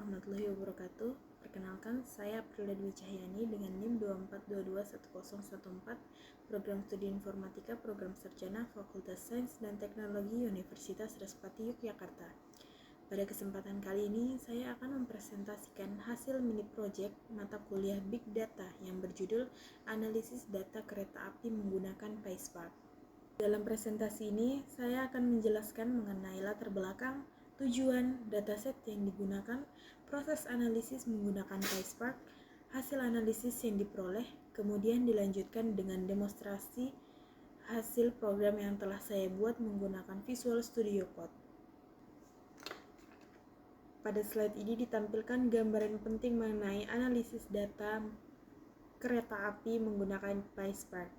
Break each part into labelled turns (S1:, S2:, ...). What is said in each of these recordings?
S1: warahmatullahi wabarakatuh. Perkenalkan, saya Aprilia Dwi Cahyani dengan NIM 24221014, Program Studi Informatika, Program Sarjana, Fakultas Sains dan Teknologi Universitas Respati Yogyakarta. Pada kesempatan kali ini, saya akan mempresentasikan hasil mini project mata kuliah Big Data yang berjudul Analisis Data Kereta Api Menggunakan PySpark. Dalam presentasi ini, saya akan menjelaskan mengenai latar belakang, tujuan, dataset yang digunakan, proses analisis menggunakan PySpark, hasil analisis yang diperoleh, kemudian dilanjutkan dengan demonstrasi hasil program yang telah saya buat menggunakan Visual Studio Code. Pada slide ini ditampilkan gambaran penting mengenai analisis data kereta api menggunakan PySpark.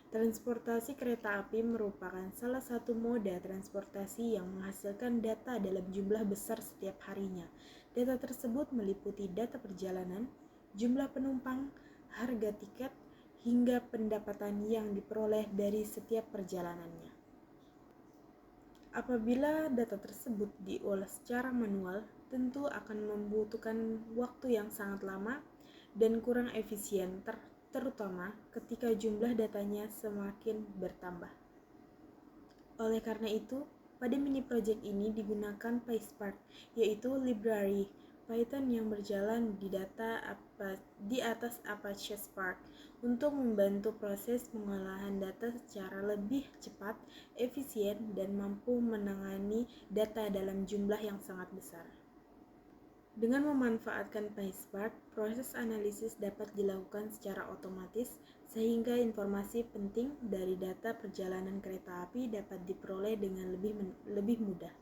S1: Transportasi kereta api merupakan salah satu moda transportasi yang menghasilkan data dalam jumlah besar setiap harinya. Data tersebut meliputi data perjalanan, jumlah penumpang, harga tiket, hingga pendapatan yang diperoleh dari setiap perjalanannya. Apabila data tersebut diolah secara manual, tentu akan membutuhkan waktu yang sangat lama dan kurang efisien, terutama ketika jumlah datanya semakin bertambah. Oleh karena itu, pada mini project ini digunakan PySpark, yaitu library Python yang berjalan di atas Apache Spark untuk membantu proses pengolahan data secara lebih cepat, efisien, dan mampu menangani data dalam jumlah yang sangat besar. Dengan memanfaatkan PySpark, proses analisis dapat dilakukan secara otomatis sehingga informasi penting dari data perjalanan kereta api dapat diperoleh dengan lebih mudah.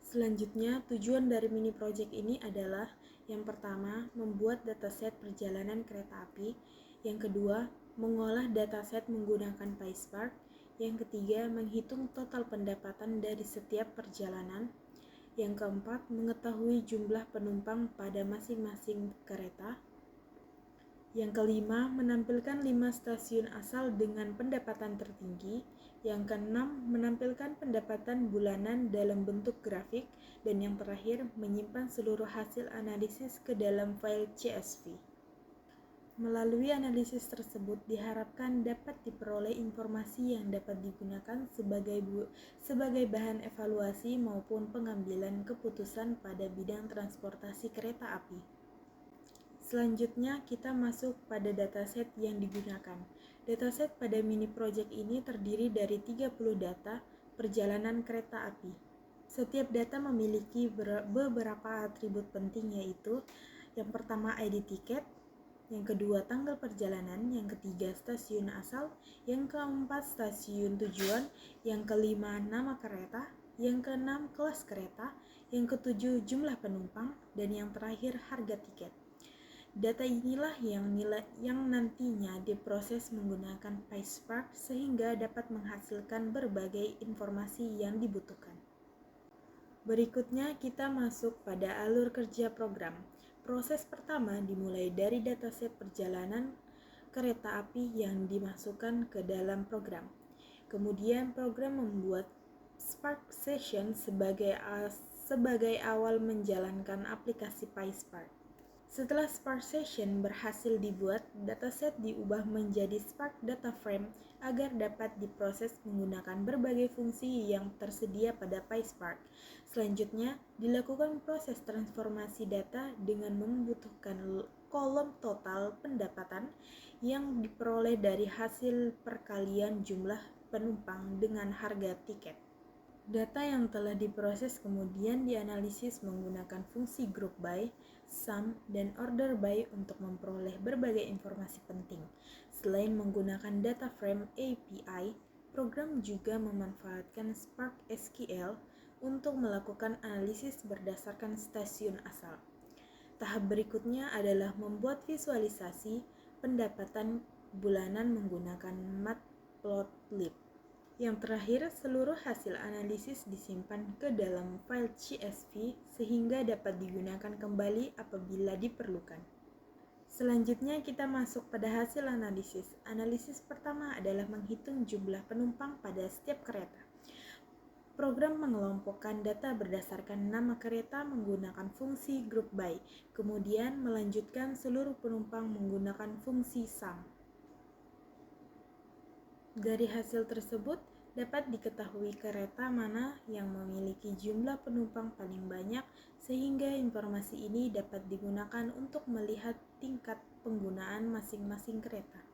S1: Selanjutnya, tujuan dari mini project ini adalah yang pertama, membuat dataset perjalanan kereta api, yang kedua, mengolah dataset menggunakan PySpark, yang ketiga, menghitung total pendapatan dari setiap perjalanan, yang keempat, mengetahui jumlah penumpang pada masing-masing kereta. Yang kelima, menampilkan 5 stasiun asal dengan pendapatan tertinggi. Yang keenam, menampilkan pendapatan bulanan dalam bentuk grafik. Dan yang terakhir, menyimpan seluruh hasil analisis ke dalam file CSV. Melalui analisis tersebut diharapkan dapat diperoleh informasi yang dapat digunakan sebagai bahan evaluasi maupun pengambilan keputusan pada bidang transportasi kereta api. Selanjutnya kita masuk pada dataset yang digunakan. Dataset pada mini project ini terdiri dari 30 data perjalanan kereta api. Setiap data memiliki beberapa atribut penting, yaitu yang pertama ID tiket, yang kedua tanggal perjalanan, yang ketiga stasiun asal, yang keempat stasiun tujuan, yang kelima nama kereta, yang keenam kelas kereta, yang ketujuh jumlah penumpang, dan yang terakhir harga tiket. Data inilah yang nantinya diproses menggunakan PySpark sehingga dapat menghasilkan berbagai informasi yang dibutuhkan. Berikutnya kita masuk pada alur kerja program. Proses pertama dimulai dari dataset perjalanan kereta api yang dimasukkan ke dalam program. Kemudian program membuat Spark Session sebagai awal menjalankan aplikasi PySpark. Setelah Spark Session berhasil dibuat, dataset diubah menjadi Spark Data Frame agar dapat diproses menggunakan berbagai fungsi yang tersedia pada PySpark. Selanjutnya, dilakukan proses transformasi data dengan membutuhkan kolom total pendapatan yang diperoleh dari hasil perkalian jumlah penumpang dengan harga tiket. Data yang telah diproses kemudian dianalisis menggunakan fungsi group by, sum, dan order by untuk memperoleh berbagai informasi penting. Selain menggunakan data frame API, program juga memanfaatkan Spark SQL untuk melakukan analisis berdasarkan stasiun asal. Tahap berikutnya adalah membuat visualisasi pendapatan bulanan menggunakan Matplotlib. Yang terakhir, seluruh hasil analisis disimpan ke dalam file CSV sehingga dapat digunakan kembali apabila diperlukan. Selanjutnya kita masuk pada hasil analisis. Analisis pertama adalah menghitung jumlah penumpang pada setiap kereta. Program mengelompokkan data berdasarkan nama kereta menggunakan fungsi group by, kemudian melanjutkan seluruh penumpang menggunakan fungsi sum. Dari hasil tersebut, dapat diketahui kereta mana yang memiliki jumlah penumpang paling banyak, sehingga informasi ini dapat digunakan untuk melihat tingkat penggunaan masing-masing kereta.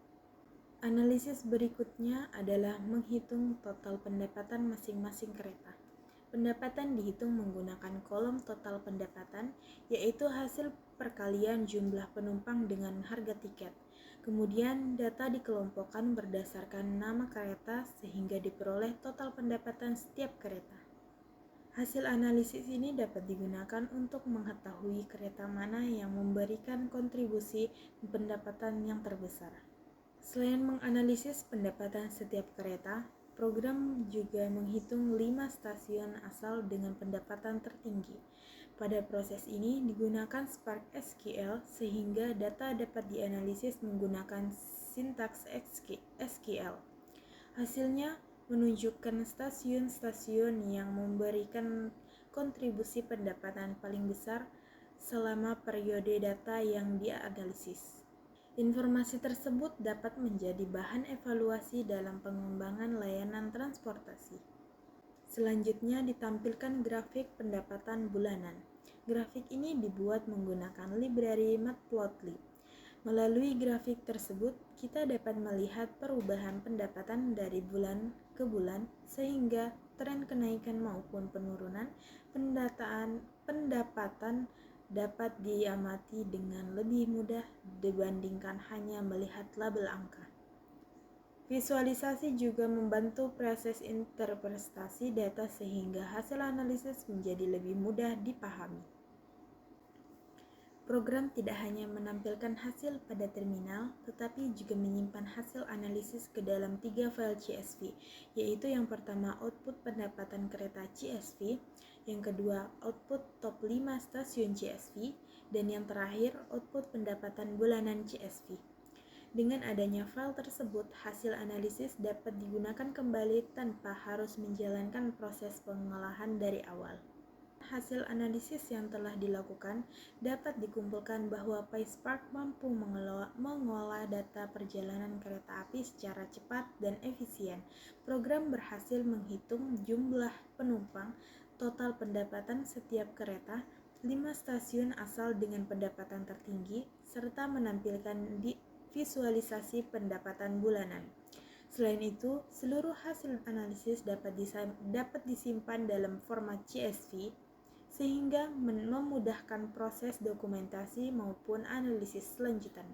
S1: Analisis berikutnya adalah menghitung total pendapatan masing-masing kereta. Pendapatan dihitung menggunakan kolom total pendapatan, yaitu hasil perkalian jumlah penumpang dengan harga tiket. Kemudian data dikelompokkan berdasarkan nama kereta sehingga diperoleh total pendapatan setiap kereta. Hasil analisis ini dapat digunakan untuk mengetahui kereta mana yang memberikan kontribusi pendapatan yang terbesar. Selain menganalisis pendapatan setiap kereta, program juga menghitung 5 stasiun asal dengan pendapatan tertinggi. Pada proses ini digunakan Spark SQL sehingga data dapat dianalisis menggunakan sintaks SQL. Hasilnya menunjukkan stasiun-stasiun yang memberikan kontribusi pendapatan paling besar selama periode data yang dianalisis. Informasi tersebut dapat menjadi bahan evaluasi dalam pengembangan layanan transportasi. Selanjutnya ditampilkan grafik pendapatan bulanan. Grafik ini dibuat menggunakan library Matplotlib. Melalui grafik tersebut, kita dapat melihat perubahan pendapatan dari bulan ke bulan, sehingga tren kenaikan maupun penurunan pendapatan dapat diamati dengan lebih mudah dibandingkan hanya melihat label angka. Visualisasi juga membantu proses interpretasi data sehingga hasil analisis menjadi lebih mudah dipahami. Program tidak hanya menampilkan hasil pada terminal, tetapi juga menyimpan hasil analisis ke dalam 3 file CSV, yaitu yang pertama output pendapatan kereta CSV, yang kedua output top 5 stasiun CSV, dan yang terakhir output pendapatan bulanan CSV. Dengan adanya file tersebut, hasil analisis dapat digunakan kembali tanpa harus menjalankan proses pengolahan dari awal. Hasil analisis yang telah dilakukan dapat dikumpulkan bahwa PySpark mampu mengolah data perjalanan kereta api secara cepat dan efisien. Program berhasil menghitung jumlah penumpang, total pendapatan setiap kereta, 5 stasiun asal dengan pendapatan tertinggi, serta menampilkan visualisasi pendapatan bulanan. Selain itu, seluruh hasil analisis dapat disimpan dalam format CSV, sehingga memudahkan proses dokumentasi maupun analisis selanjutnya.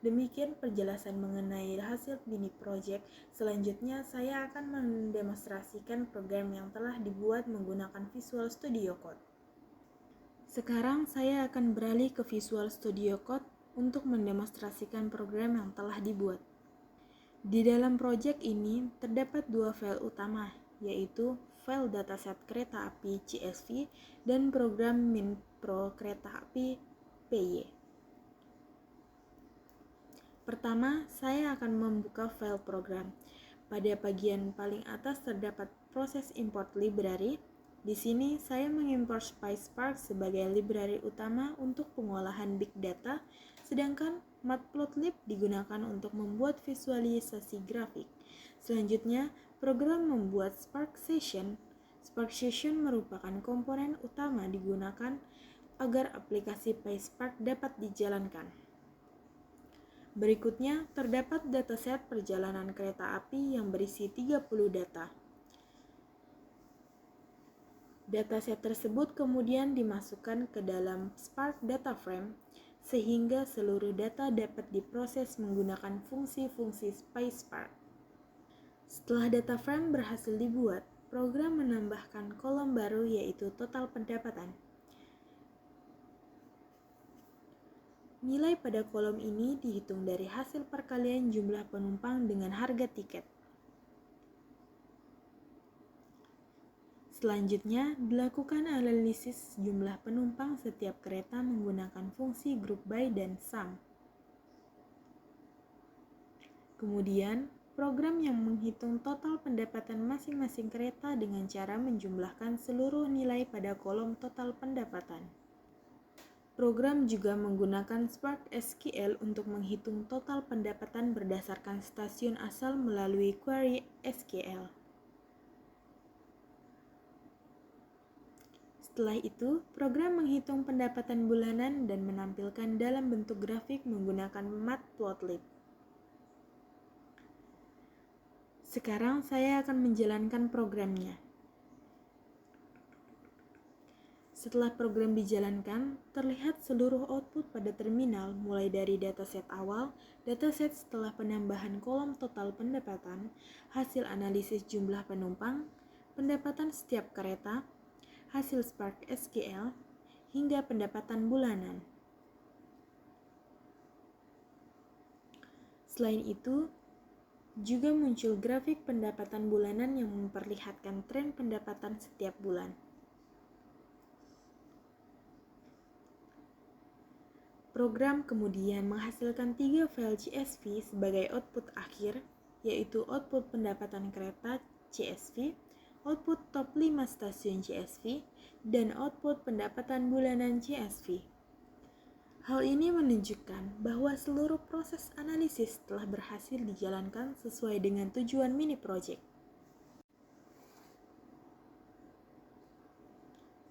S1: Demikian penjelasan mengenai hasil mini project. Selanjutnya saya akan mendemonstrasikan program yang telah dibuat menggunakan Visual Studio Code. Sekarang saya akan beralih ke Visual Studio Code untuk mendemonstrasikan program yang telah dibuat. Di dalam project ini terdapat 2 file utama, yaitu file dataset kereta api CSV dan program MinPro kereta api PY. Pertama, saya akan membuka file program. Pada bagian paling atas terdapat proses import library. Di sini saya mengimpor PySpark sebagai library utama untuk pengolahan big data, sedangkan Matplotlib digunakan untuk membuat visualisasi grafik. Selanjutnya, program membuat Spark Session. Spark Session merupakan komponen utama digunakan agar aplikasi PySpark dapat dijalankan. Berikutnya, terdapat dataset perjalanan kereta api yang berisi 30 data. Dataset tersebut kemudian dimasukkan ke dalam Spark Data Frame, sehingga seluruh data dapat diproses menggunakan fungsi-fungsi PySpark. Setelah data frame berhasil dibuat, program menambahkan kolom baru yaitu total pendapatan. Nilai pada kolom ini dihitung dari hasil perkalian jumlah penumpang dengan harga tiket. Selanjutnya, dilakukan analisis jumlah penumpang setiap kereta menggunakan fungsi group by dan sum. Kemudian, program yang menghitung total pendapatan masing-masing kereta dengan cara menjumlahkan seluruh nilai pada kolom total pendapatan. Program juga menggunakan Spark SQL untuk menghitung total pendapatan berdasarkan stasiun asal melalui query SQL. Setelah itu, program menghitung pendapatan bulanan dan menampilkan dalam bentuk grafik menggunakan Matplotlib. Sekarang saya akan menjalankan programnya. Setelah program dijalankan, terlihat seluruh output pada terminal mulai dari dataset awal, dataset setelah penambahan kolom total pendapatan, hasil analisis jumlah penumpang, pendapatan setiap kereta, hasil Spark SQL, hingga pendapatan bulanan. Selain itu, juga muncul grafik pendapatan bulanan yang memperlihatkan tren pendapatan setiap bulan. Program kemudian menghasilkan 3 file CSV sebagai output akhir, yaitu output pendapatan kereta CSV, output top 5 stasiun CSV, dan output pendapatan bulanan CSV. Hal ini menunjukkan bahwa seluruh proses analisis telah berhasil dijalankan sesuai dengan tujuan mini project.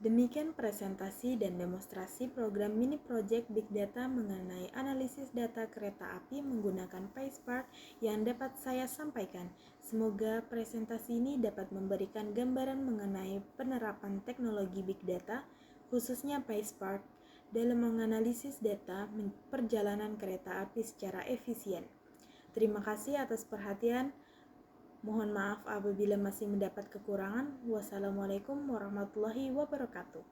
S1: Demikian presentasi dan demonstrasi program mini project Big Data mengenai analisis data kereta api menggunakan PySpark yang dapat saya sampaikan. Semoga presentasi ini dapat memberikan gambaran mengenai penerapan teknologi Big Data, khususnya PySpark, dalam menganalisis data perjalanan kereta api secara efisien. Terima kasih atas perhatian. Mohon maaf apabila masih mendapat kekurangan. Wassalamualaikum warahmatullahi wabarakatuh.